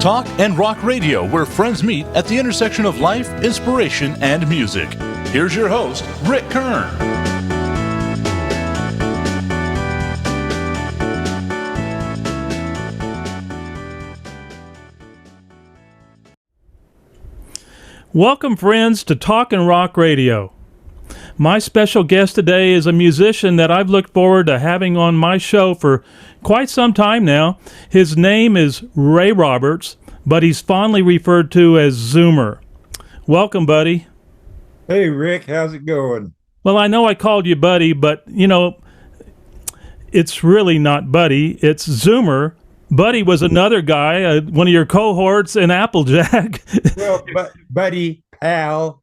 Talk and Rock Radio, where friends meet at the intersection of life, inspiration, and music. Here's your host, Rick Kern. Welcome, friends, to Talk and Rock Radio. My special guest today is a musician that I've looked forward to having on my show for quite some time now. His name is Ray Roberts, but he's fondly referred to as Zoomer. Welcome, buddy. Hey, Rick, how's it going? Well, I know I called you buddy, but, it's really not buddy. It's Zoomer. Buddy was another guy, one of your cohorts in Applejack. Well, buddy, pal.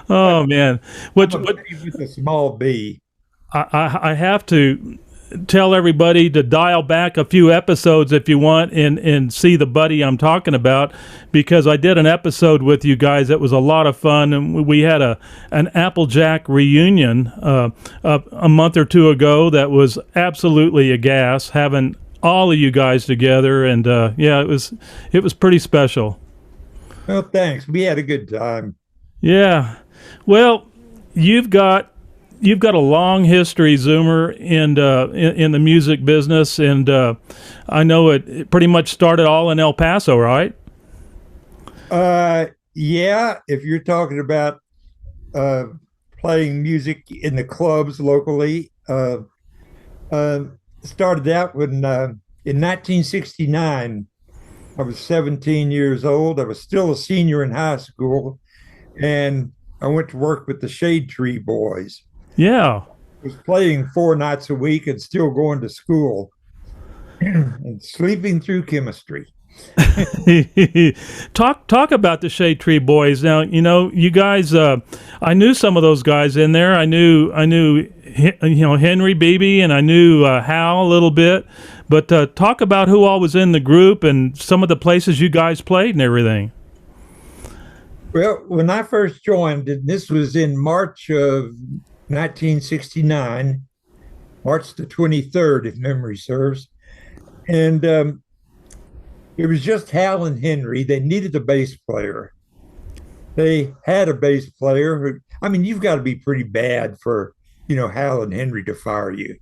Oh, man. With a small B. I have to tell everybody to dial back a few episodes if you want and see the buddy I'm talking about, because I did an episode with you guys that was a lot of fun, and we had an Applejack reunion a month or two ago that was absolutely a gas, having all of you guys together, and it was pretty special. Well, thanks. We had a good time. Yeah. Well, you've got a long history, Zoomer, in the music business, and I know it pretty much started all in El Paso, right? Yeah. If you're talking about playing music in the clubs locally, started out when in 1969. I was 17 years old. I was still a senior in high school, and I went to work with the Shade Tree Boys. Yeah. I was playing 4 nights a week and still going to school and sleeping through chemistry. Talk about the Shade Tree Boys. Now, you guys, I knew some of those guys in there. I knew Henry Beebe, and I knew Hal a little bit. But talk about who all was in the group and some of the places you guys played and everything. Well, when I first joined, and this was in March of 1969, March the 23rd, if memory serves. And it was just Hal and Henry. They needed a bass player. They had a bass player who, you've got to be pretty bad for, Hal and Henry to fire you.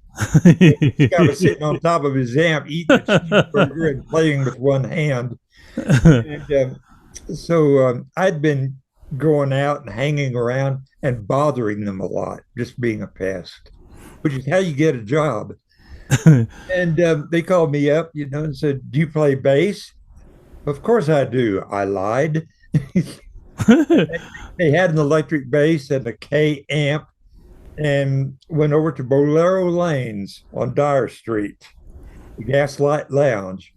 This guy was sitting on top of his amp, eating a cheeseburger and playing with one hand. And so I'd been going out and hanging around and bothering them a lot, just being a pest, which is how you get a job. And they called me up, and said, "Do you play bass?" "Of course I do." I lied. They had an electric bass and a K amp, and went over to Bolero Lanes on Dyer Street, the Gaslight Lounge.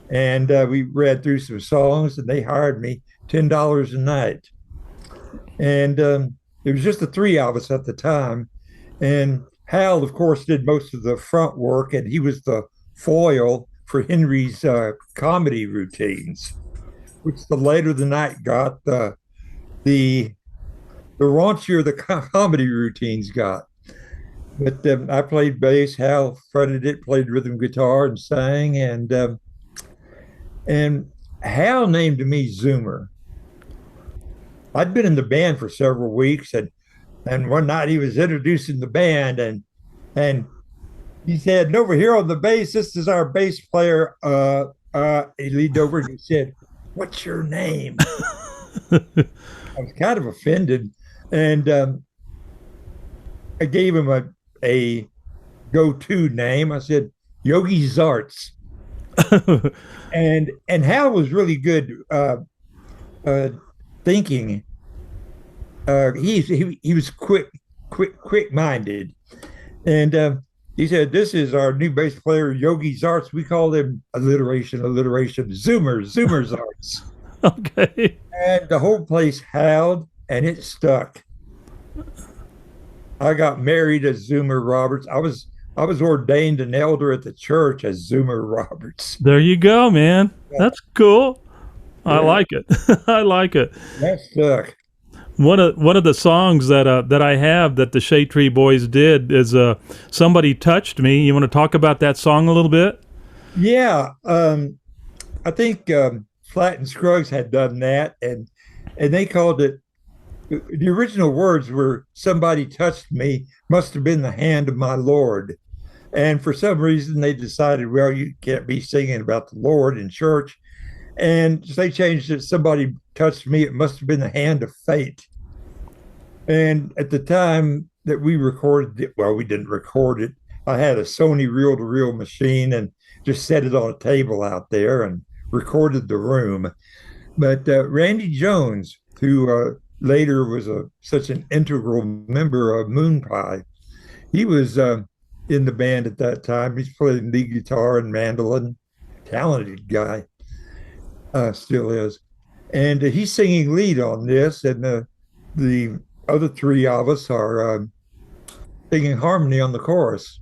And we read through some songs, and they hired me $10 a night. And it was just the 3 of us at the time. And Hal, of course, did most of the front work, and he was the foil for Henry's comedy routines, which the later the night got, the raunchier the comedy routines got. But I played bass. Hal fronted it, played rhythm guitar, and sang. And Hal named me Zoomer. I'd been in the band for several weeks, and one night he was introducing the band, and he said, "And over here on the bass, this is our bass player." He leaned over and he said, "What's your name?" I was kind of offended, and I gave him a go-to name. I said, "Yogi Zarts." and Hal was really good thinking. He was quick-minded, and he said, "This is our new bass player, Yogi Zarts. We call him alliteration, Zoomer Zarts." Okay. And the whole place howled, and it stuck. I got married as Zoomer Roberts. I was ordained an elder at the church as Zoomer Roberts. There you go, man. That's cool. Yeah. I like it. I like it. That stuck. One of the songs that I have that the Shade Tree Boys did is "Somebody Touched Me." You want to talk about that song a little bit? Yeah. I think Flat and Scruggs had done that, and they called it. The original words were "Somebody touched me, must have been the hand of my Lord." And for some reason, they decided, well, you can't be singing about the Lord in church, and they changed it. Somebody touched me, it must have been the hand of fate. And at the time that we recorded it, well, we didn't record it. I had a Sony reel-to-reel machine and just set it on a table out there and recorded the room. But Randy Jones, who later was such an integral member of Moon Pie, he was in the band at that time. He's playing lead guitar and mandolin. Talented guy, still is. And he's singing lead on this, and the other three of us are singing harmony on the chorus.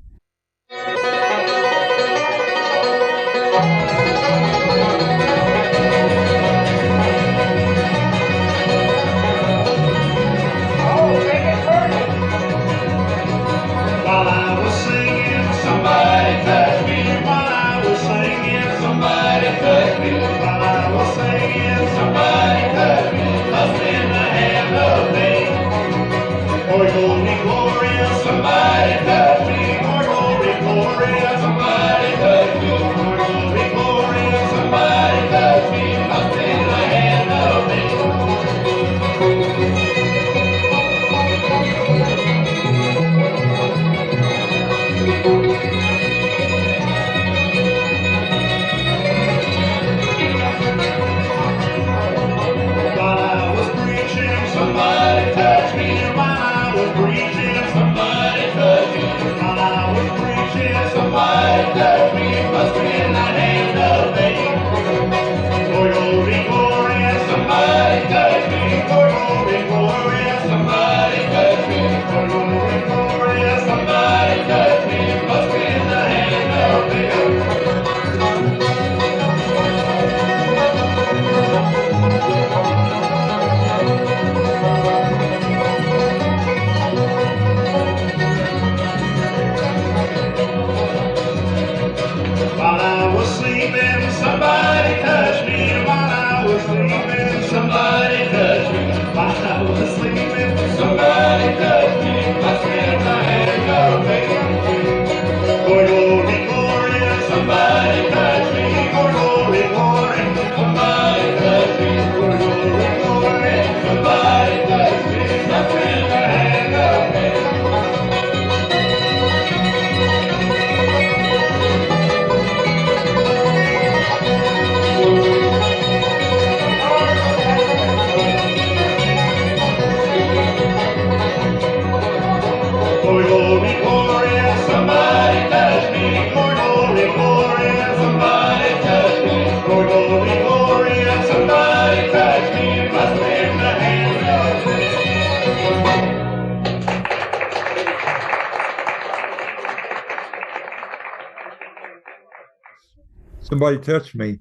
Somebody touched me.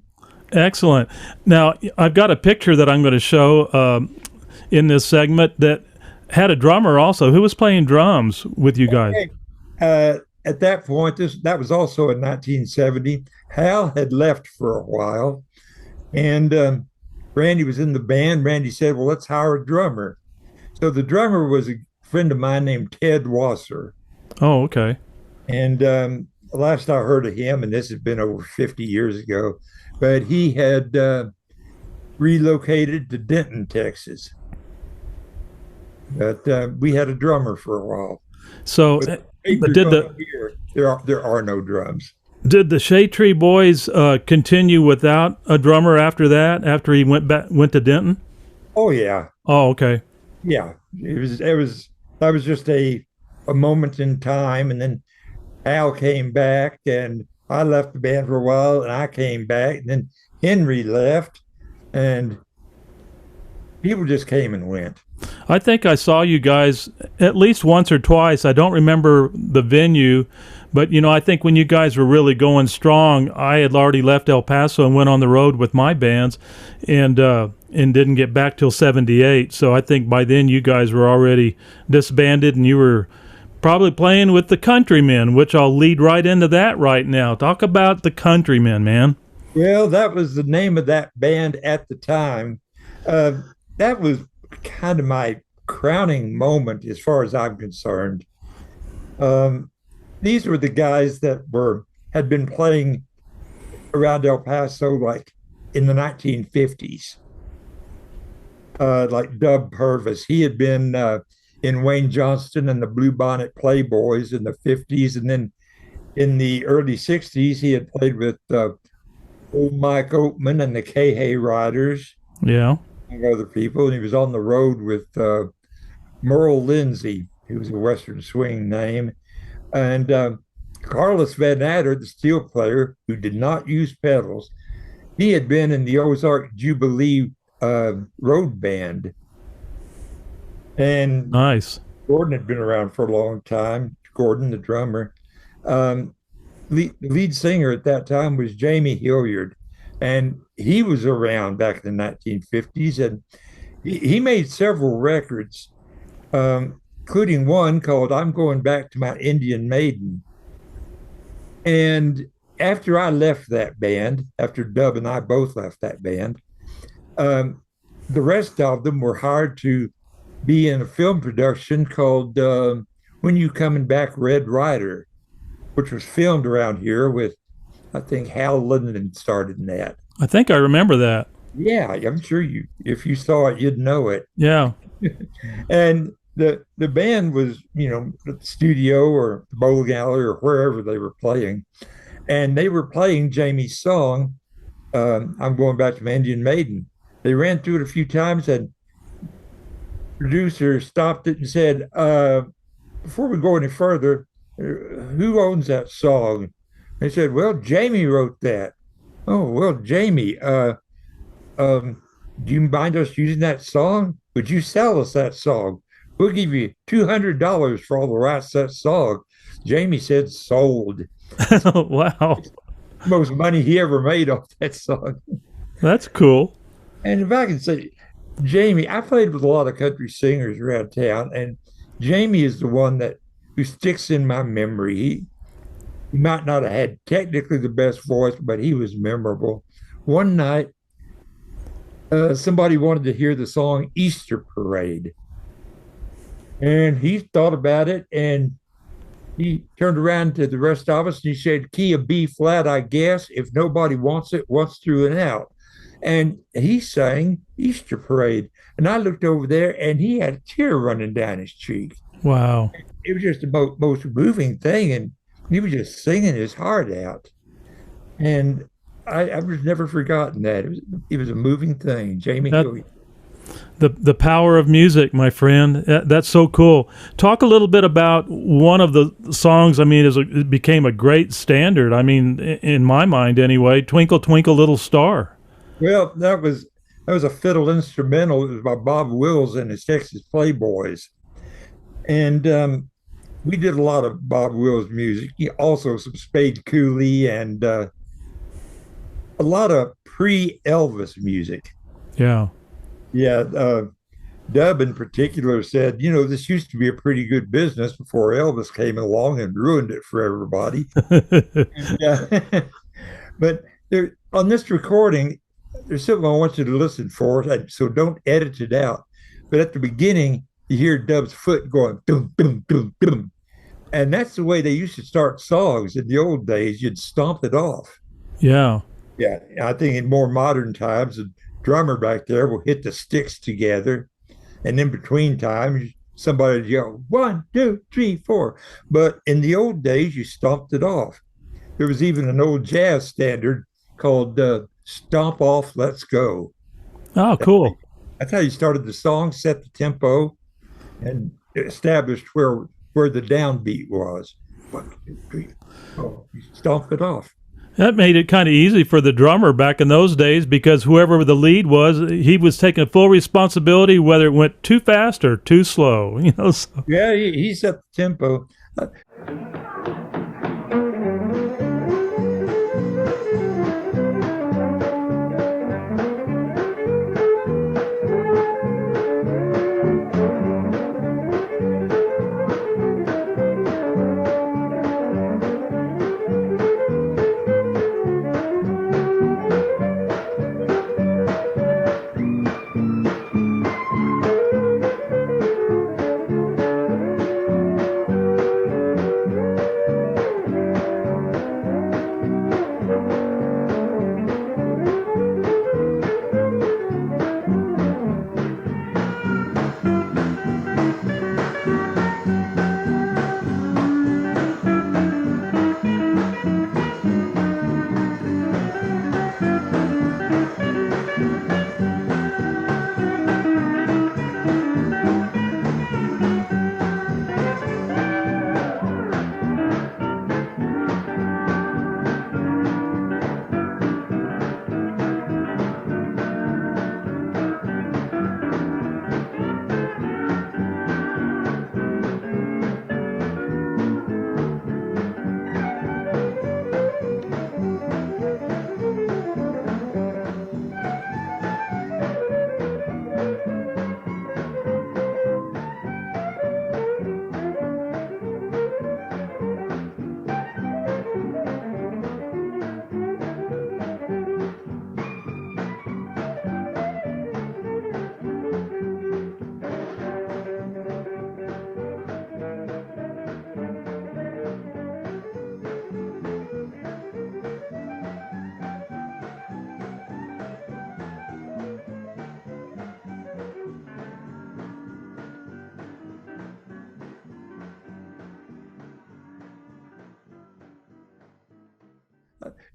Excellent. Now, I've got a picture that I'm going to show in this segment that had a drummer also. Who was playing drums with you guys? At that point, that was also in 1970. Hal had left for a while, and Randy was in the band. Randy said, well, let's hire a drummer. So the drummer was a friend of mine named Ted Wasser. Oh, okay. And last I heard of him, and this has been over 50 years ago, but he had relocated to Denton, Texas. But we had a drummer for a while. So, but there are no drums. Did the Shade Tree Boys continue without a drummer after that? After he went to Denton? Oh yeah. Oh, okay. Yeah, that was just a moment in time, and then Al came back, and I left the band for a while, and I came back, and then Henry left, and people just came and went. I think I saw you guys at least once or twice. I don't remember the venue, but I think when you guys were really going strong, I had already left El Paso and went on the road with my bands, and didn't get back till '78. So I think by then you guys were already disbanded, and you were probably playing with the Countrymen, which I'll lead right into that right now. Talk about the Countrymen, man. Well, that was the name of that band at the time. Uh, that was kind of my crowning moment as far as I'm concerned. Um, these were the guys that were had been playing around El Paso like in the 1950s, like Dub Purvis. He had been in Wayne Johnston and the Bluebonnet Playboys in the 50s, and then in the early 60s, he had played with old Mike Oatman and the K-Hay Riders, Yeah. among other people. And he was on the road with Merle Lindsay, who was a Western swing name. And Carlos Van Adder, the steel player, who did not use pedals, he had been in the Ozark Jubilee road band. And Nice. Gordon had been around for a long time. Gordon, the drummer. Um, lead singer at that time was Jamie Hilliard, and he was around back in the 1950s, and he made several records, including one called "I'm Going Back to My Indian Maiden." And after I left that band, after Dub and I both left that band, um, the rest of them were hired to be in a film production called "When You Coming Back, Red Rider," which was filmed around here with, I think, Hal Linden started in that. I think I remember that. Yeah, I'm sure if you saw it, you'd know it. Yeah. And the band was, at the studio or the bowling alley or wherever they were playing, and they were playing Jamie's song, "I'm Going Back to My Indian Maiden." They ran through it a few times, and producer stopped it and said, "Before we go any further, who owns that song?" They said, "Well, Jamie wrote that." "Oh, well, Jamie, um, do you mind us using that song? Would you sell us that song? We'll give you $200 for all the rights to that song." Jamie said, "Sold." Wow. Most money he ever made off that song. That's cool. And if I can say, Jamie, I played with a lot of country singers around town, and Jamie is the one who sticks in my memory. He might not have had technically the best voice, but he was memorable. One night, somebody wanted to hear the song "Easter Parade," and he thought about it, and he turned around to the rest of us and he said, "Key of B flat, I guess. If nobody wants it, what's through and out?" And he sang "Easter Parade." And I looked over there and he had a tear running down his cheek. Wow. It was just the most moving thing. And he was just singing his heart out. And I was never forgotten that. It was a moving thing. Jamie Hill. The power of music, my friend. That's so cool. Talk a little bit about one of the songs. I mean, it became a great standard. I mean, in my mind anyway, "Twinkle Twinkle Little Star." Well, that was a fiddle instrumental. It was by Bob Wills and his Texas Playboys, and we did a lot of Bob Wills music. Also some Spade Cooley and a lot of pre-Elvis music. Yeah. Yeah, Dub in particular said, this used to be a pretty good business before Elvis came along and ruined it for everybody. And, but on this recording, there's something I want you to listen for, so don't edit it out. But at the beginning, you hear Dub's foot going boom, boom, boom, boom. And that's the way they used to start songs in the old days. You'd stomp it off. Yeah. Yeah, I think in more modern times, the drummer back there will hit the sticks together. And in between times, somebody would yell, 1, 2, 3, 4. But in the old days, you stomped it off. There was even an old jazz standard called "Stomp Off, Let's Go." Oh, cool. That's how you started the song, set the tempo, and established where the downbeat was. 1, 2, 3, 4. You stomp it off. That made it kind of easy for the drummer back in those days because whoever the lead was, he was taking full responsibility whether it went too fast or too slow. So. Yeah, he set the tempo.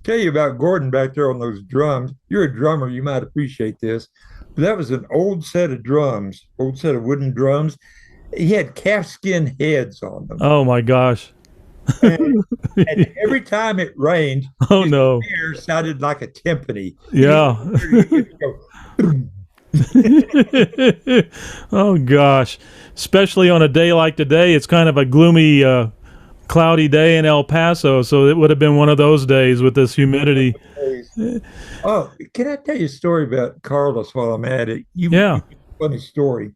tell you about Gordon back there on those drums. You're a drummer, you might appreciate this. But that was an old set of drums, old set of wooden drums. He had calfskin heads on them. Oh my gosh. And, and every time it rained, Oh his no. hair sounded like a timpani. Yeah. You could go, boom. Oh gosh. Especially on a day like today, it's kind of a gloomy, cloudy day in El Paso, so it would have been one of those days with this humidity. Oh, can I tell you a story about Carlos while I'm at it? Yeah. Funny story.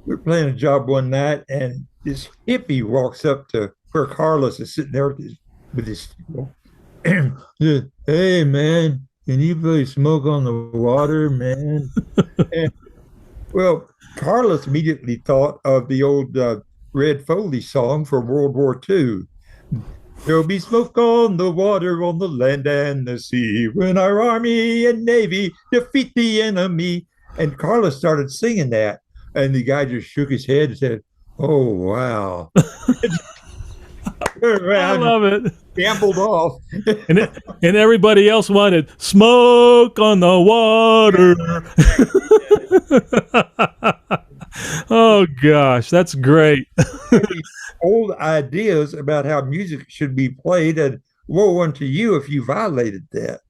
We were playing a job one night, and this hippie walks up to where Carlos is sitting there with his said, "Hey, man, can you play Smoke on the Water, man?" And, well, Carlos immediately thought of the old Red Foley song from World War II. There'll be smoke on the water, on the land and the sea, when our army and navy defeat the enemy. And Carlos started singing that, and the guy just shook his head and said, "Oh, wow." I love it. Gambled off. And everybody else wanted smoke on the water. Oh gosh, that's great. Old ideas about how music should be played, and woe unto you if you violated that.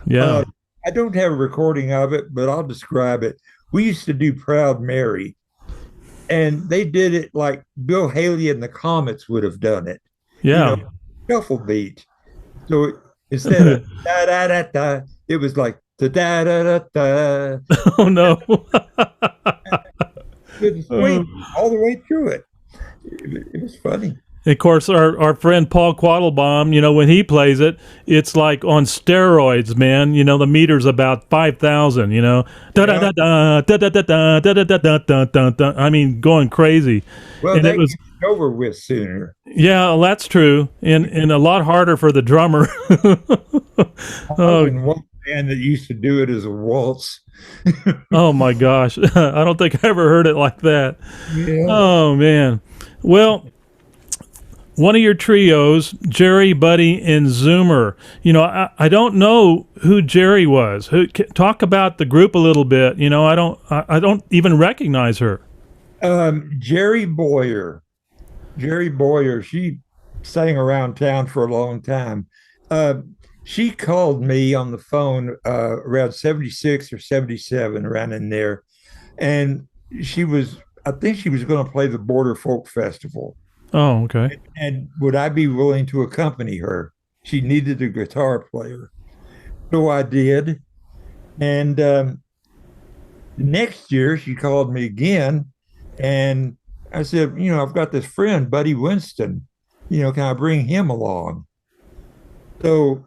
Yeah. I don't have a recording of it, but I'll describe it. We used to do Proud Mary, and they did it like Bill Haley and the Comets would have done it. Yeah. Shuffle beat. So instead of da da da da, it was like da da da da. Oh no. It swing all the way through it. It was funny. Of course, our friend Paul Quattlebaum, when he plays it, it's like on steroids, man. The meter's about 5,000. Da da da da da da da da da da da da da. I mean, going crazy. Well, and that it was gets over with sooner. Yeah, well, that's true, and a lot harder for the drummer. Oh, one band that used to do it as a waltz. Oh my gosh, I don't think I ever heard it like that. Yeah. Oh man, well. One of your trios, Jerry, Buddy, and Zoomer. I don't know who Jerry was. Talk about the group a little bit. I don't even recognize her. Jerry Boyer. Jerry Boyer. She sang around town for a long time. She called me on the phone around 76 or 77, around in there, and I think she was going to play the Border Folk Festival. Oh, okay. And would I be willing to accompany her? She needed a guitar player. So I did. And next year, she called me again. And I said, I've got this friend, Buddy Winston. Can I bring him along? So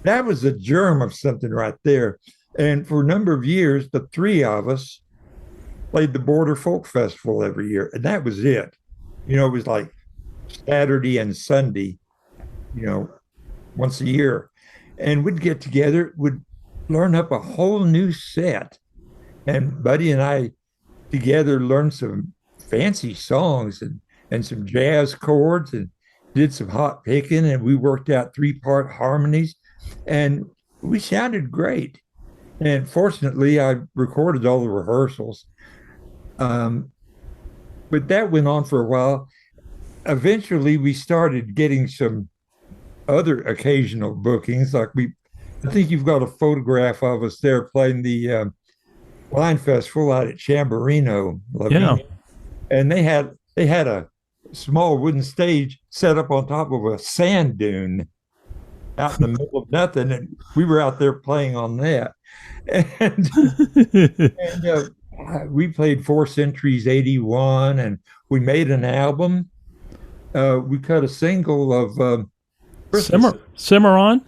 that was the germ of something right there. And for a number of years, the three of us played the Border Folk Festival every year. And that was it. It was like Saturday and Sunday, once a year. And we'd get together, would learn up a whole new set. And Buddy and I together learned some fancy songs and some jazz chords and did some hot picking. And we worked out 3-part harmonies. And we sounded great. And fortunately, I recorded all the rehearsals. But that went on for a while. Eventually, we started getting some other occasional bookings. I think you've got a photograph of us there playing the Wine Festival out at Chamberino. Yeah. And they had a small wooden stage set up on top of a sand dune out in the middle of nothing. And we were out there playing on that. And we played 4 Centuries 81, and we made an album. We cut a single of Cimarron?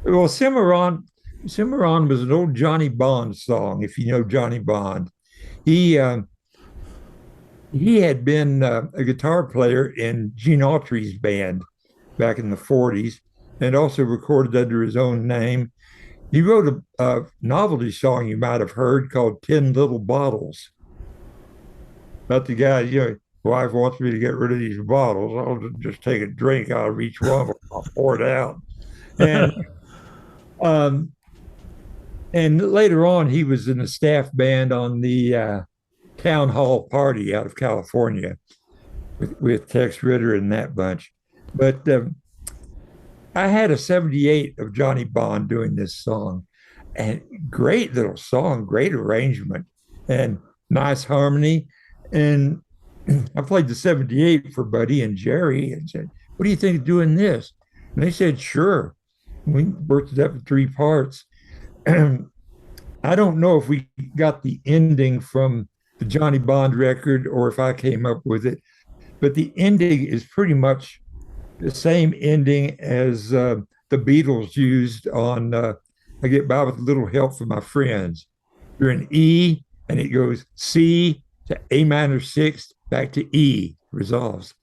Well, Cimarron was an old Johnny Bond song, if you know Johnny Bond. He had been a guitar player in Gene Autry's band back in the 40s, and also recorded under his own name. He wrote a novelty song you might have heard called 10 Little Bottles. About the guy, wife wants me to get rid of these bottles. I'll just take a drink out of each one. I'll pour it out. And um, and later on, he was in the staff band on the town hall party out of California with Tex Ritter and that bunch. But I had a 78 of Johnny Bond doing this song, and great little song, great arrangement, and nice harmony. And I played the 78 for Buddy and Jerry and said, "What do you think of doing this?" And they said, "Sure." We worked it up in three parts. I don't know if we got the ending from the Johnny Bond record or if I came up with it, but the ending is pretty much the same ending as the Beatles used on I Get By with a Little Help from My Friends. You're in E and it goes C to A minor sixth back to E, resolves.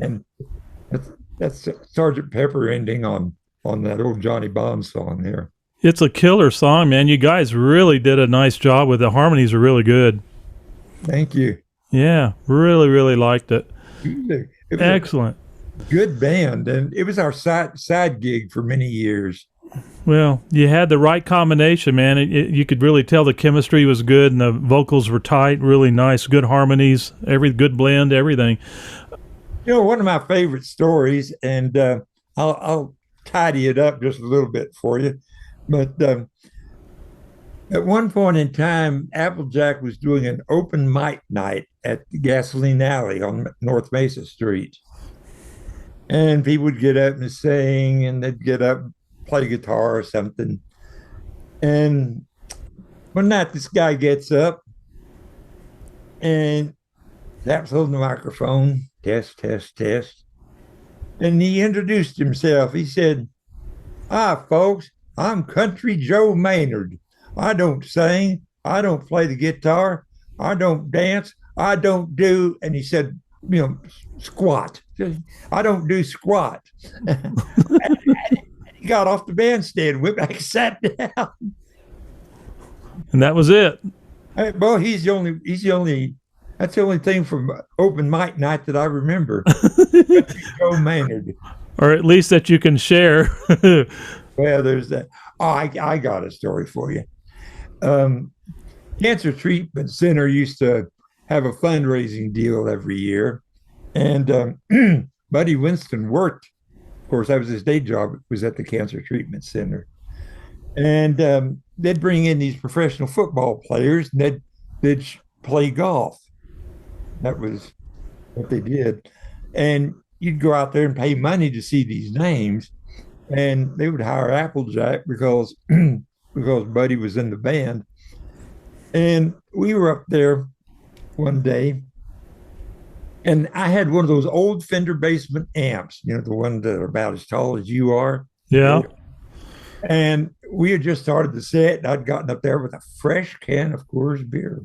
And that's Sergeant Pepper ending on that old Johnny Bond song there. It's a killer song, man. You guys really did a nice job with it. The harmonies are really good. Thank you. Yeah, really, really liked it. It was Excellent. a good band, and it was our side gig for many years. Well, you had the right combination, man. You could really tell the chemistry was good, and the vocals were tight, really nice, good harmonies, every good blend, everything. You know, one of my favorite stories, and I'll tidy it up just a little bit for you. But at one point in time, Applejack was doing an open mic night at the Gasoline Alley on North Mesa Street. And people would get up and sing, and they'd get up, play guitar or something. And one night, this guy gets up and taps on the microphone, test, test, test. And he introduced himself. He said, "Hi, folks, I'm Country Joe Maynard. I don't sing. I don't play the guitar. I don't dance. I don't do," and he said, squat. "I don't do squat." He got off the bandstand, went back, sat down. And that was it. Hey, well, that's the only thing from open mic night that I remember. Country Joe Maynard. Or at least that you can share. Well, there's that. Oh, I got a story for you. Cancer Treatment Center used to have a fundraising deal every year. And Buddy Winston worked, of course, that was his day job, was at the Cancer Treatment Center. And they'd bring in these professional football players, and they'd play golf. That was what they did. And you'd go out there and pay money to see these names, and they would hire Applejack because because Buddy was in the band. And we were up there one day, and I had one of those old Fender basement amps, the ones that are about as tall as you are. Yeah. And we had just started the set, and I'd gotten up there with a fresh can of Coors beer.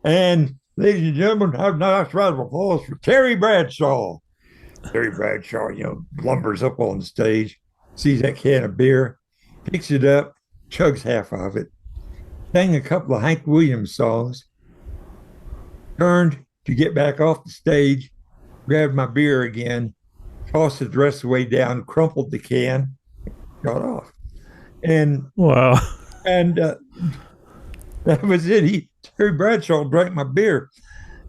And ladies and gentlemen, have a nice round of applause for Terry Bradshaw. Terry Bradshaw, lumbers up on the stage, sees that can of beer, picks it up, chugs half of it, sang a couple of Hank Williams songs, turned to get back off the stage, grabbed my beer again, tossed it the rest of the way down, crumpled the can, got off. And Wow. and that was it. Terry Bradshaw drank my beer.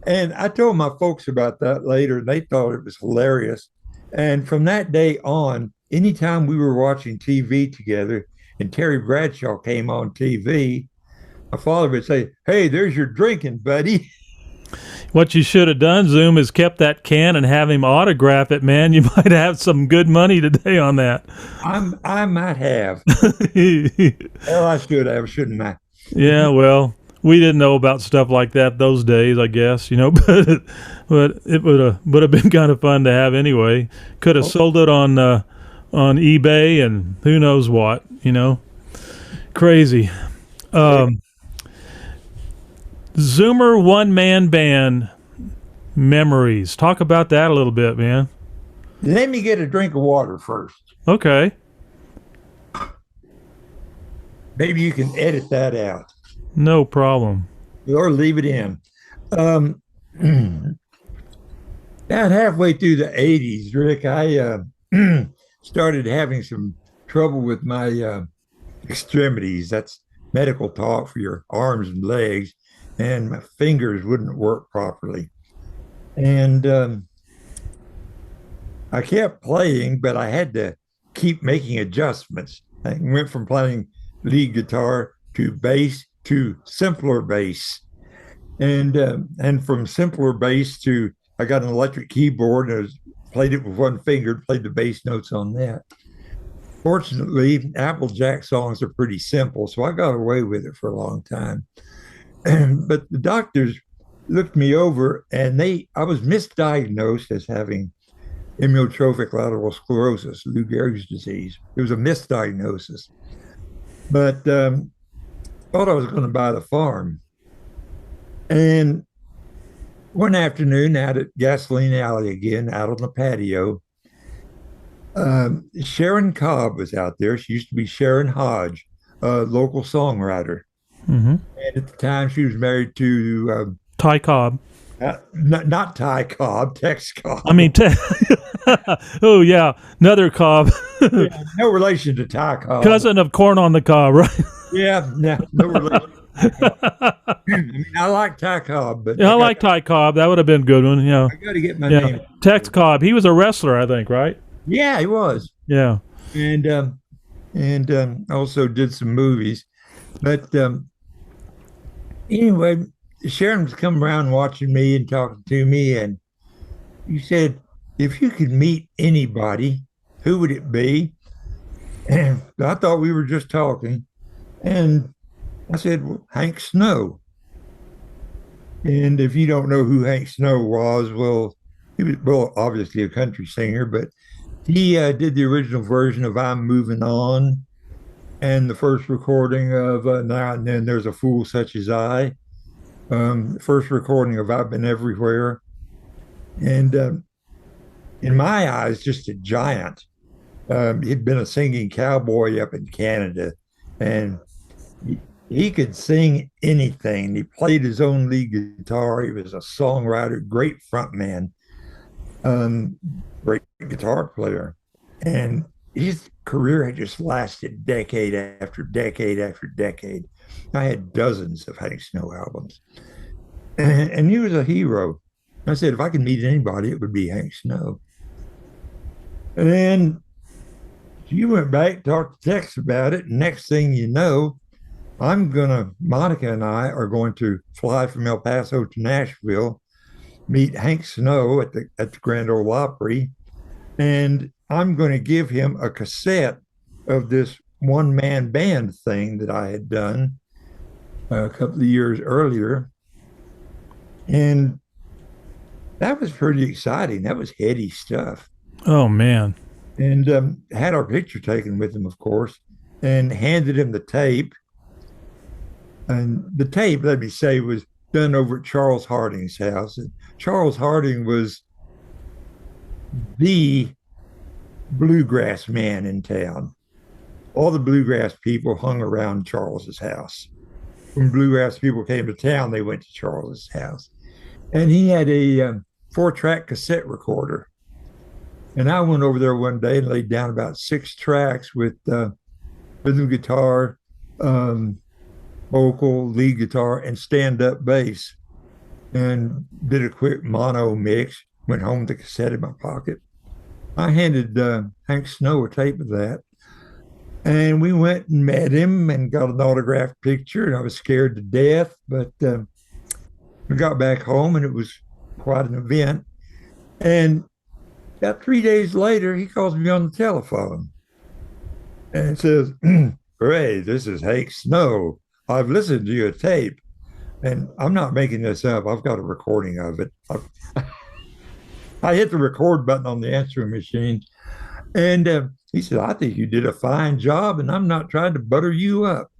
And I told my folks about that later, and they thought it was hilarious. And from that day on, anytime we were watching TV together and Terry Bradshaw came on TV, my father would say, "Hey, there's your drinking, buddy." What you should have done, Zoom, is kept that can and have him autograph it, man. You might have some good money today on that. I might have. Well, I should have, shouldn't I? Yeah, well, we didn't know about stuff like that those days, I guess, but it would have been kind of fun to have anyway. Could have sold it on eBay and who knows what, crazy. Zoomer one-man band memories. Talk about that a little bit, man. Let me get a drink of water first. Okay. Maybe you can edit that out. No problem. Or leave it in. About halfway through the 80s, Rick, I started having some trouble with my extremities. That's medical talk for your arms and legs. And my fingers wouldn't work properly. And I kept playing, but I had to keep making adjustments. I went from playing lead guitar to bass to simpler bass, and from simpler bass to I got an electric keyboard and played it with one finger, played the bass notes on that. Fortunately, Applejack songs are pretty simple, so I got away with it for a long time. But the doctors looked me over, and I was misdiagnosed as having amyotrophic lateral sclerosis, Lou Gehrig's disease. It was a misdiagnosis. But thought I was going to buy the farm. And one afternoon out at Gasoline Alley again, out on the patio, Sharon Cobb was out there. She used to be Sharon Hodge, a local songwriter. Mm-hmm. And at the time, she was married to Ty Cobb. Not Ty Cobb, Tex Cobb. I mean, oh yeah, another Cobb. Yeah, no relation to Ty Cobb. Cousin of Corn on the Cob, right? Yeah, no relation. I mean, I like Ty Cobb, but Yeah, I like Ty Cobb. That would have been a good one. Yeah. I got to get my name. Tex Cobb. He was a wrestler, I think, right? Yeah, he was. Yeah. And also did some movies. But anyway, Sharon was coming around watching me and talking to me, and you said, if you could meet anybody, who would it be? And I thought we were just talking. And I said, well, Hank Snow. And if you don't know who Hank Snow was, well, he was obviously a country singer, but he did the original version of I'm Moving On and the first recording of Now and Then There's a Fool Such as I, first recording of I've Been Everywhere. And in my eyes, just a giant. He'd been a singing cowboy up in Canada, and he could sing anything. He played his own lead guitar. He was a songwriter, great frontman, great guitar player. And his career had just lasted decade after decade after decade. I had dozens of Hank Snow albums. And he was a hero. I said, if I could meet anybody, it would be Hank Snow. And then She went back, talked to Tex about it. And next thing you know, Monica and I are going to fly from El Paso to Nashville, meet Hank Snow at the Grand Ole Opry, and I'm going to give him a cassette of this one man band thing that I had done a couple of years earlier. And that was pretty exciting. That was heady stuff. Oh man. And had our picture taken with him, of course, and handed him the tape. And the tape, let me say, was done over at Charles Harding's house. And Charles Harding was the bluegrass man in town. All the bluegrass people hung around Charles's house. When bluegrass people came to town, they went to Charles's house. And he had a 4-track cassette recorder. And I went over there one day and laid down about 6 tracks with rhythm guitar, vocal, lead guitar, and stand-up bass. And did a quick mono mix, went home with the cassette in my pocket. I handed Hank Snow a tape of that. And we went and met him and got an autographed picture. And I was scared to death, but we got back home and it was quite an event. And about 3 days later, he calls me on the telephone and says, "Ray, this is Hank Snow. I've listened to your tape." And I'm not making this up. I've got a recording of it. I hit the record button on the answering machine. And he said, "I think you did a fine job, and I'm not trying to butter you up."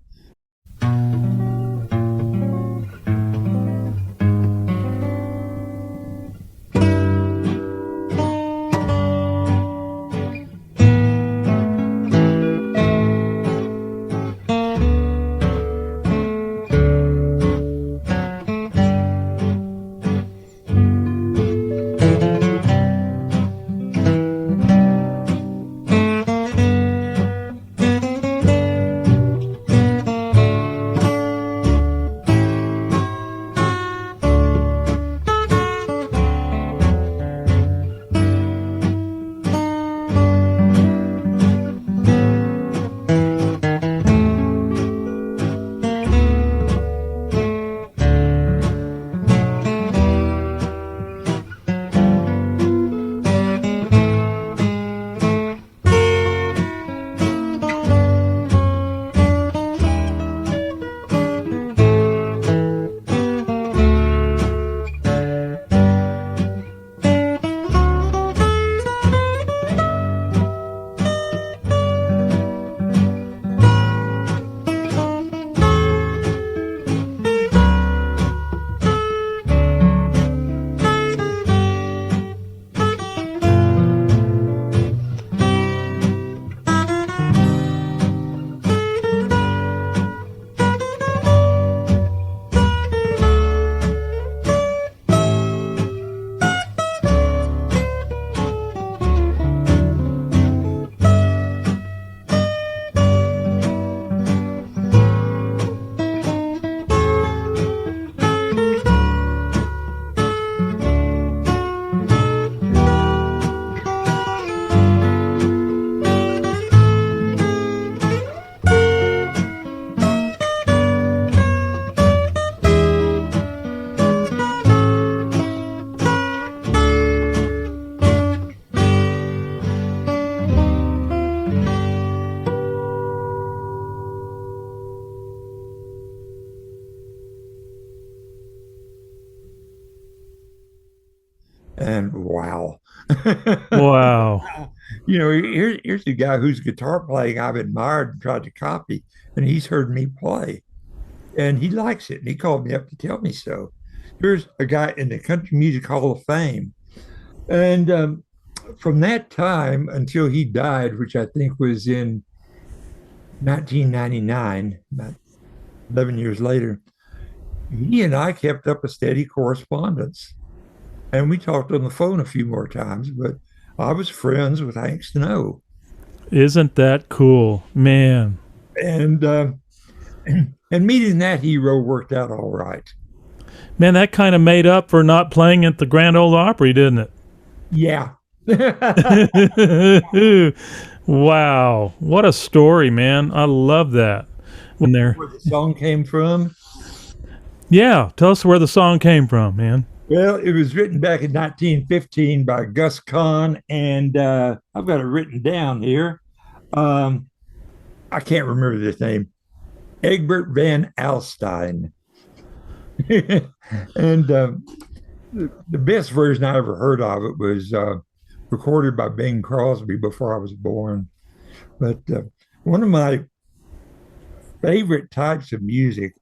And wow. Wow. Here's a guy whose guitar playing I've admired and tried to copy, and he's heard me play, and he likes it. And he called me up to tell me so. Here's a guy in the Country Music Hall of Fame. And from that time until he died, which I think was in 1999, about 11 years later, he and I kept up a steady correspondence. And we talked on the phone a few more times, but I was friends with Hank Snow. Isn't that cool, man? And and meeting that hero worked out all right. Man, that kind of made up for not playing at the Grand Ole Opry, didn't it? Yeah, Wow, what a story, man! I love that. When there, Where the song came from? yeah, tell us where the song came from, man. Well, it was written back in 1915 by Gus Kahn, and I've got it written down here. Um, I can't remember this name. Egbert Van Alstyne. And the best version I ever heard of it was recorded by Bing Crosby before I was born. But one of my favorite types of music,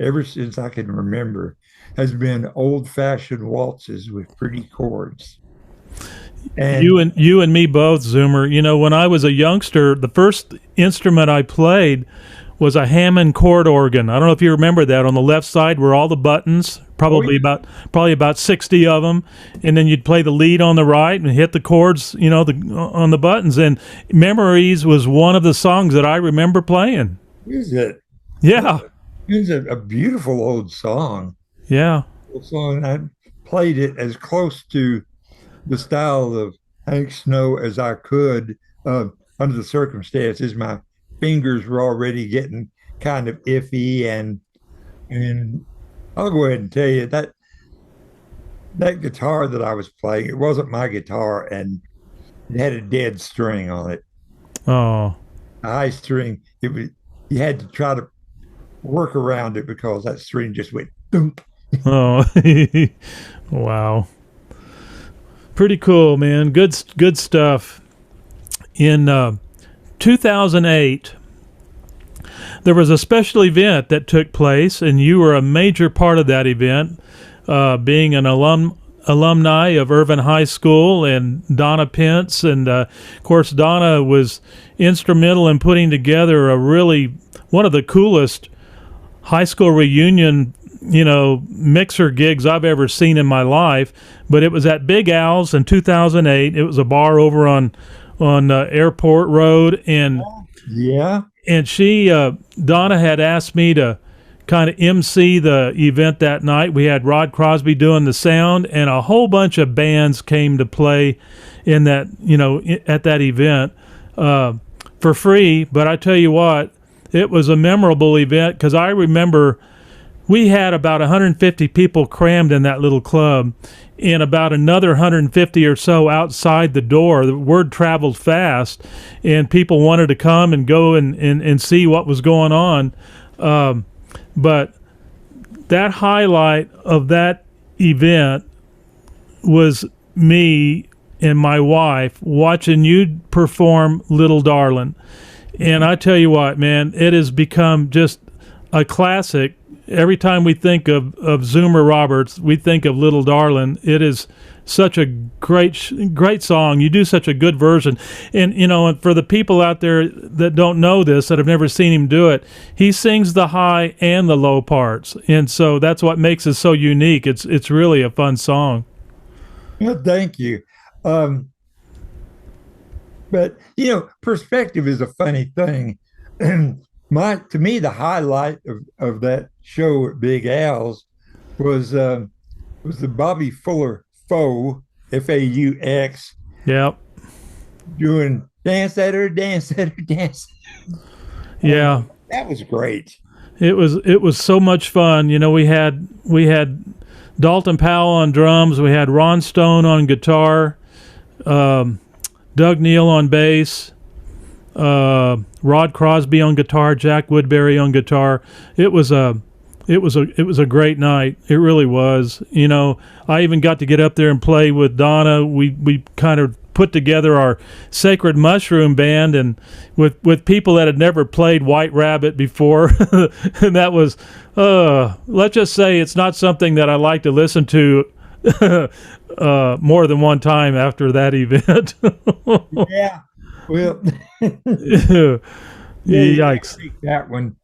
ever since I can remember, has been old-fashioned waltzes with pretty chords. And You and me both, Zoomer. You know, when I was a youngster, the first instrument I played was a Hammond chord organ. I don't know if you remember that. On the left side were all the buttons, probably about 60 of them, and then you'd play the lead on the right and hit the chords, on the buttons. And Memories was one of the songs that I remember playing. is it? Yeah, It's a beautiful old song. yeah. I played it as close to the style of Hank Snow as I could under the circumstances. My fingers were already getting kind of iffy, and I'll go ahead and tell you that guitar that I was playing, it wasn't my guitar, and it had a dead string on it. Oh, A high string. It was You had to try to work around it because that string just went thump. oh, wow. Pretty cool, man. Good stuff. In 2008, there was a special event that took place, and you were a major part of that event, being an alumni of Irvin High School, and Donna Pence. And, of course, Donna was instrumental in putting together one of the coolest high school reunion mixer gigs I've ever seen in my life. But it was at Big Al's in 2008. It was a bar over on Airport Road, and Yeah. Donna had asked me to kind of MC the event that night. We had Rod Crosby doing the sound, and a whole bunch of bands came to play in that, at that event for free. But I tell you what, it was a memorable event because I remember we had about 150 people crammed in that little club, and about another 150 or so outside the door. The word traveled fast, and people wanted to come and go and see what was going on. But that highlight of that event was me and my wife watching you perform Little Darlin'. And I tell you what, man, it has become just a classic. Every time we think of Zoomer Roberts, we think of Little Darlin'. It is such a great song. You do such a good version. And, and for the people out there that don't know this, that have never seen him do it, he sings the high and the low parts. And so that's what makes it so unique. It's really a fun song. Well, thank you. But perspective is a funny thing. To me, the highlight of that show at Big Al's was the Bobby Fuller Faux, Faux, Yep. doing Dance at Her, Dance at Her, Dance. Yeah. That was great. It was so much fun. We had Dalton Powell on drums, we had Ron Stone on guitar, Doug Neal on bass, Rod Crosby on guitar, Jack Woodbury on guitar. It was a great night. It really was. I even got to get up there and play with Donna. We kind of put together our Sacred Mushroom band, and with people that had never played White Rabbit before. And that was, let's just say it's not something that I like to listen to more than one time after that event. Yeah. Well, yikes. That one.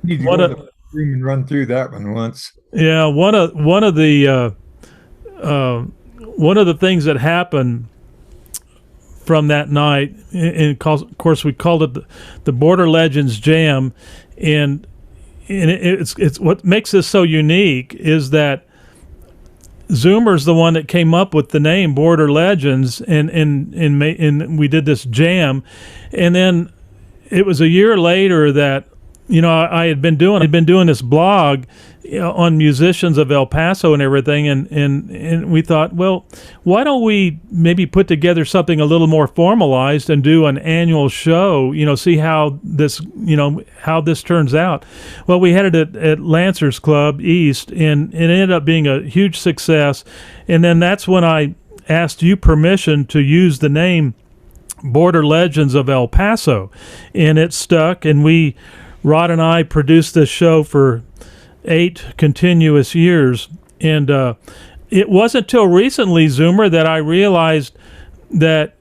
You need to go to the room and run through that one once. Yeah, one of the things that happened from that night, and of course we called it the Border Legends Jam, and it's what makes this so unique is that Zoomer's the one that came up with the name Border Legends, and we did this jam, and then it was a year later that I had been doing this blog on musicians of El Paso and everything, and we thought, well, why don't we maybe put together something a little more formalized and do an annual show, see how this turns out. Well, we had it at Lancers Club East, and it ended up being a huge success. And then that's when I asked you permission to use the name Border Legends of El Paso, and it stuck, and Rod and I produced this show for 8 continuous years, and it wasn't till recently, Zoomer, that I realized that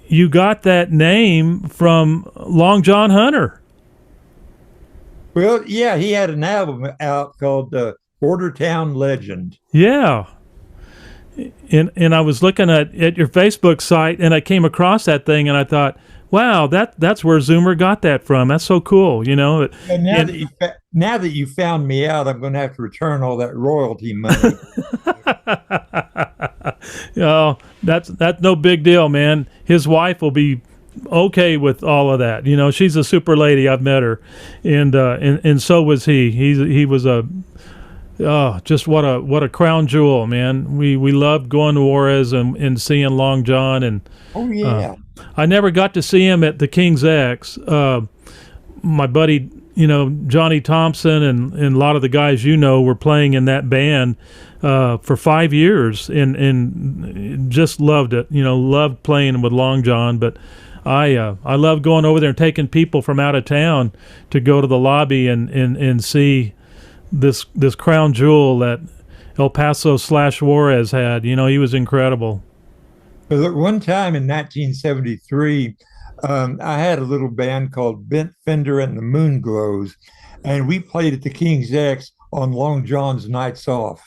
you got that name from Long John Hunter. Well, yeah, he had an album out called Border Town Legend. Yeah. And I was looking at your Facebook site, and I came across that thing, and I thought, wow, that's where Zoomer got that from. That's so cool, And now that you found me out, I'm going to have to return all that royalty money. That's no big deal, man. His wife will be okay with all of that. She's a super lady. I've met her, and so was he. He was just what a crown jewel, man. We loved going to Juarez and seeing Long John, and oh yeah. I never got to see him at the King's X. My buddy, Johnny Thompson and a lot of the guys were playing in that band for 5 years, and just loved it. Loved playing with Long John. But I love going over there and taking people from out of town to go to the lobby and see this crown jewel that El Paso / Juarez had. He was incredible. Well, at one time in 1973, I had a little band called Bent Fender and the Moonglows, and we played at the King's X on Long John's nights off.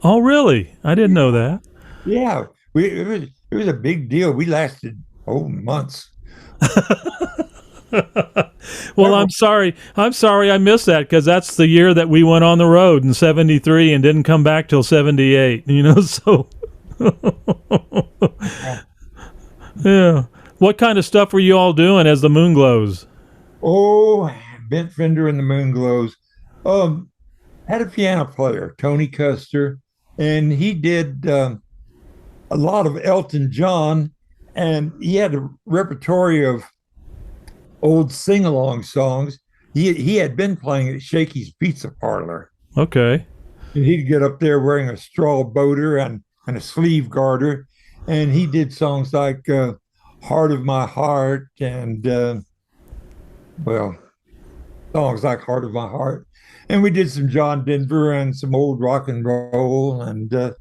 Oh, really? I didn't know that. Yeah, it was a big deal. We lasted months. Well, I'm sorry I missed that, because that's the year that we went on the road in 73 and didn't come back till 78. So. Yeah. What kind of stuff were you all doing as the Moonglows? Oh, Bent Fender and the Moonglows. Had a piano player, Tony Custer, and he did a lot of Elton John, and he had a repertory of old sing-along songs. He had been playing at Shakey's Pizza Parlor. Okay. And he'd get up there wearing a straw boater and a sleeve garter, and he did songs like Heart of My Heart and songs like Heart of My Heart. And we did some John Denver and some old rock and roll, and it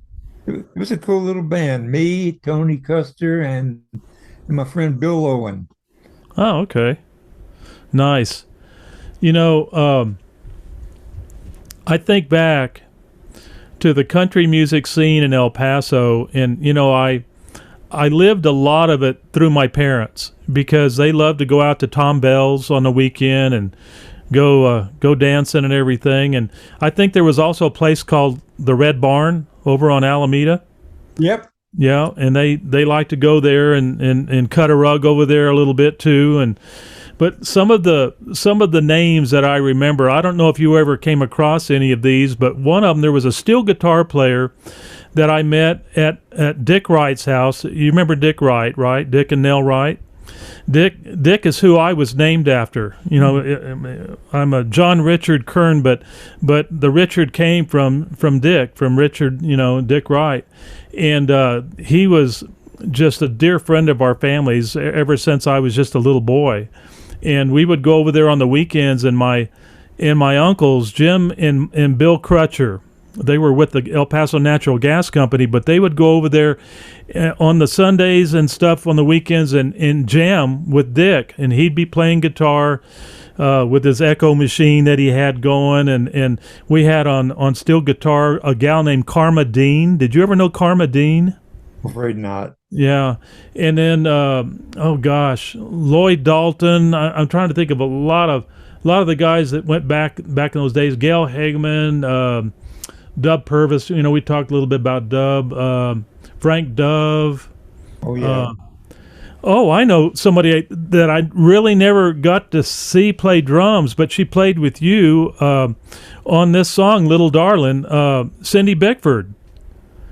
was a cool little band. Me, Tony Custer, and my friend Bill Owen. Oh, okay. Nice. I think back to the country music scene in El Paso, and I lived a lot of it through my parents, because they loved to go out to Tom Bell's on the weekend and go dancing and everything. And I think there was also a place called the Red Barn over on Alameda. Yep. Yeah, and they like to go there and cut a rug over there a little bit too. But some of the names that I remember, I don't know if you ever came across any of these, but one of them, there was a steel guitar player that I met at Dick Wright's house. You remember Dick Wright, right? Dick and Nell Wright. Dick is who I was named after. I'm a John Richard Kern, but the Richard came from Dick, from Richard, Dick Wright. And he was just a dear friend of our family's ever since I was just a little boy. And we would go over there on the weekends, and my uncles, Jim and Bill Crutcher, they were with the El Paso Natural Gas Company, but they would go over there on the Sundays and stuff on the weekends and jam with Dick, and he'd be playing guitar with his echo machine that he had going, and we had on steel guitar a gal named Karma Dean. Did you ever know Karma Dean? Afraid not. Yeah. And then Lloyd Dalton. I'm trying to think of a lot of the guys that went back in those days. Gail Hageman, Dub Purvis. You know, we talked a little bit about Dub. Frank Dove. Oh yeah. Oh, I know somebody that I really never got to see play drums, but she played with you on this song, "Little Darlin'," Cindy Beckford.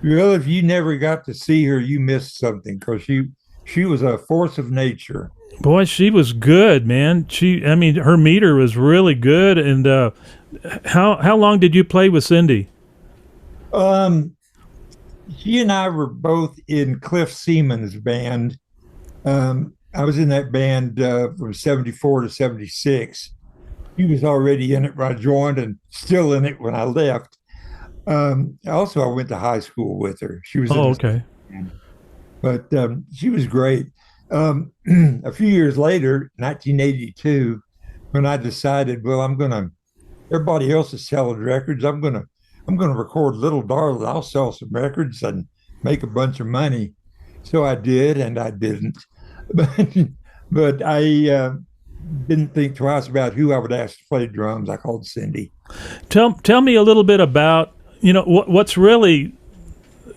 Well, if you never got to see her, you missed something because she was a force of nature. Boy, she was good, man. I mean, her meter was really good. And how long did you play with Cindy? Um, she and I were both in Cliff Seaman's band. I was in that band from 74 to 76. He was already in it when I joined and still in it when I left. Also, I went to high school with her. She was Oh, in okay. band, but she was great. A few years later, 1982, when I decided, well, everybody else is selling records. I'm gonna record Little Darling. I'll sell some records and make a bunch of money. So I did, and I didn't. But I didn't think twice about who I would ask to play drums. I called Cindy. Tell me a little bit about, you know, what's really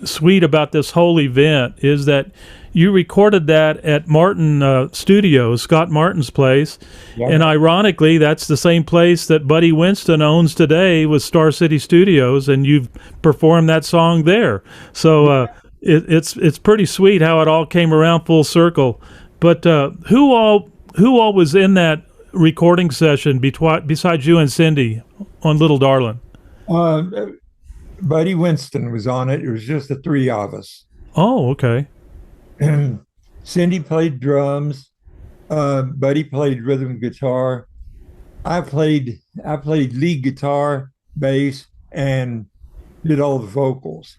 sweet about this whole event is that you recorded that at Martin Studios, Scott Martin's place. Yeah. And ironically, that's the same place that Buddy Winston owns today with Star City Studios, and you've performed that song there. So it's pretty sweet how it all came around full circle. But who all was in that recording session besides you and Cindy on Little Darlin'? Buddy Winston was on it. It was just the three of us. Oh, okay. Cindy played drums. Buddy played rhythm guitar. I played lead guitar, bass, and did all the vocals.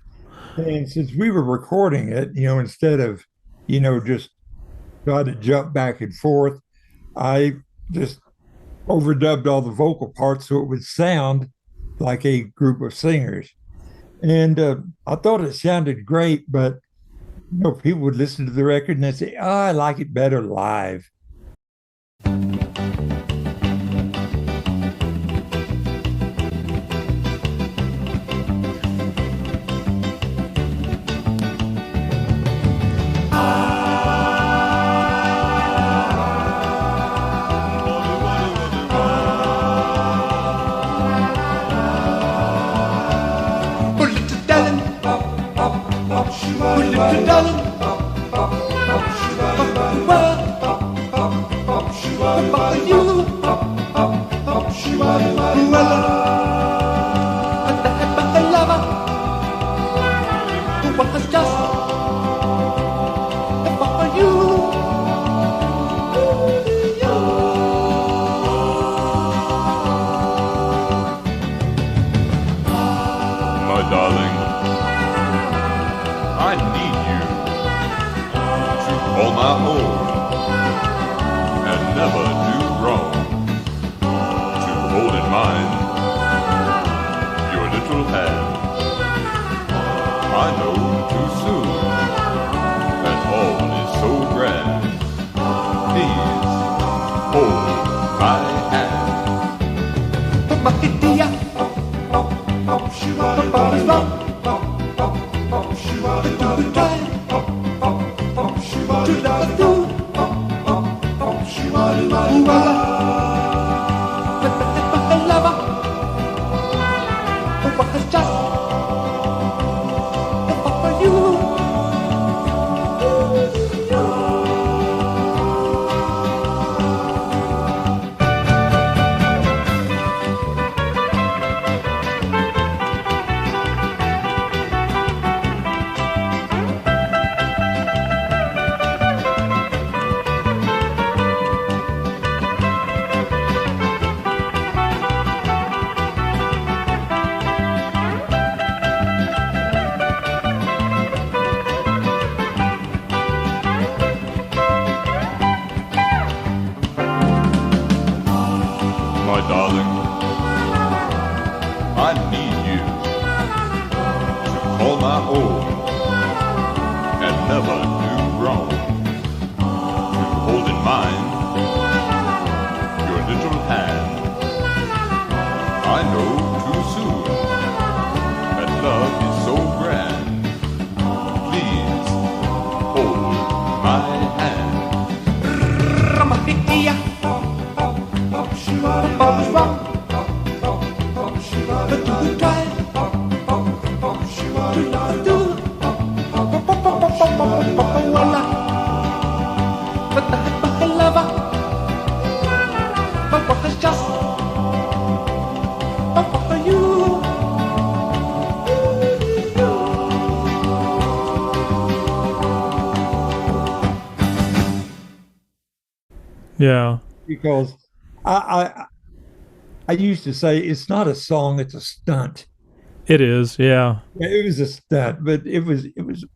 And since we were recording it, instead of, just try to jump back and forth, I just overdubbed all the vocal parts so it would sound like a group of singers. And I thought it sounded great, but people would listen to the record and they'd say, "Oh, I like it better live." Yeah, Because I used to say it's not a song, it's a stunt. it is. Yeah. Yeah, it was a stunt, but it was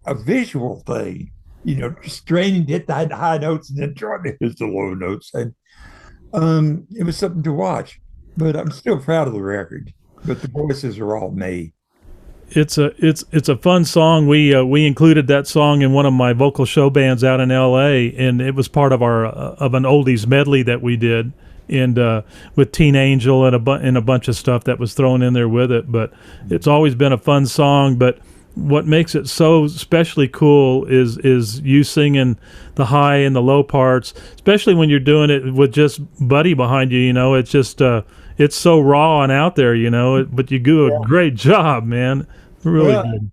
a visual thing. Just straining to hit the high notes and then trying to hit the low notes, and it was something to watch. But I'm still proud of the record. But the voices are all me. It's a fun song. We included that song in one of my vocal show bands out in L.A. and it was part of our of an oldies medley that we did, and with Teen Angel and a bunch of stuff that was thrown in there with it. But it's always been a fun song. But what makes it so especially cool is you singing the high and the low parts, especially when you're doing it with just Buddy behind you. It's just it's so raw and out there. But you do a great job, man. Really Well, good.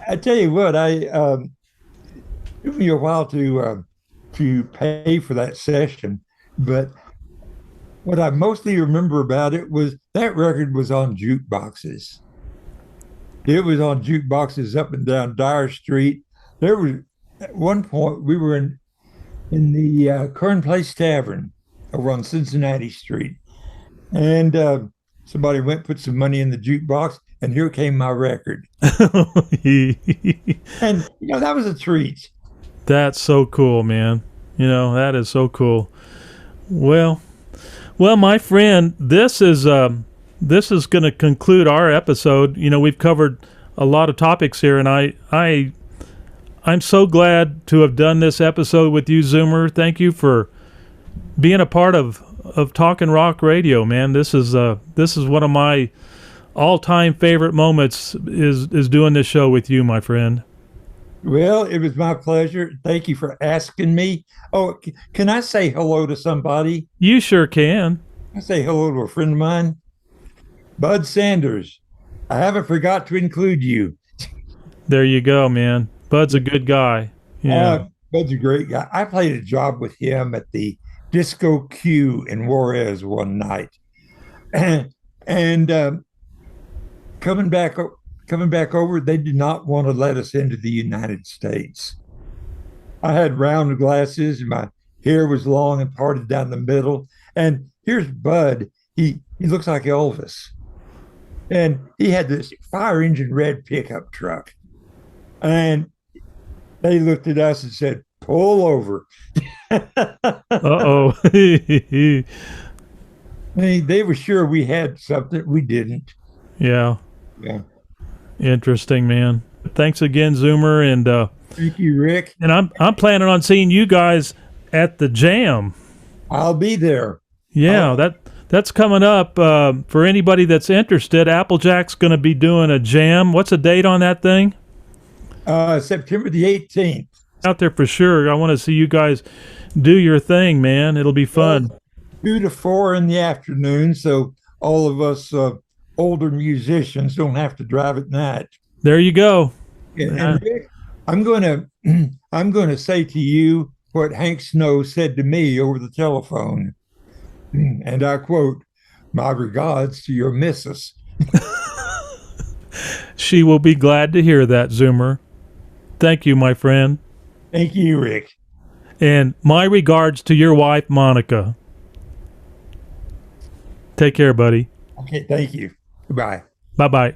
I tell you what, it took me a while to pay for that session, but what I mostly remember about it was that record was on jukeboxes. It was on jukeboxes up and down Dyer Street. There was at one point we were in the Kern Place Tavern over on Cincinnati Street, and somebody went put some money in the jukebox, and here came my record. And that was a treat. That's so cool, man. That is so cool. Well, my friend, this is going to conclude our episode. We've covered a lot of topics here, and I'm so glad to have done this episode with you, Zoomer. Thank you for being a part of Talkin' Rock Radio, man. This is one of my all-time favorite moments is doing this show with you, my friend. Well, it was my pleasure. Thank you for asking me. Oh, can I say hello to somebody? You sure can. I say hello to a friend of mine, Bud Sanders. I haven't forgot to include you. There you go, man. Bud's a good guy. Yeah. Bud's a great guy. I played a job with him at the Disco Q in Juarez one night, and coming back over, they did not want to let us into the United States. I had round glasses, and my hair was long and parted down the middle. And here's Bud. He looks like Elvis, and he had this fire engine red pickup truck, and they looked at us and said, "Pull over." Uh-oh. They were sure we had something. We didn't. Yeah. Yeah. Interesting, man. Thanks again, Zoomer, and Thank you, Rick. and I'm planning on seeing you guys at the Jam. I'll be there. Yeah, that's coming up. For anybody that's interested, Applejack's going to be doing a Jam. What's the date on that thing? September the 18th. Out there for sure. I want to see you guys do your thing, man. It'll be fun. 2 to 4 in the afternoon, so all of us older musicians don't have to drive at night. There you go. And Rick, I'm going to say to you what Hank Snow said to me over the telephone, and I quote, "My regards to your missus." She will be glad to hear that, Zoomer. Thank you, my friend. Thank you, Rick. And my regards to your wife, Monica. Take care, buddy. Okay, thank you. Goodbye. Bye-bye.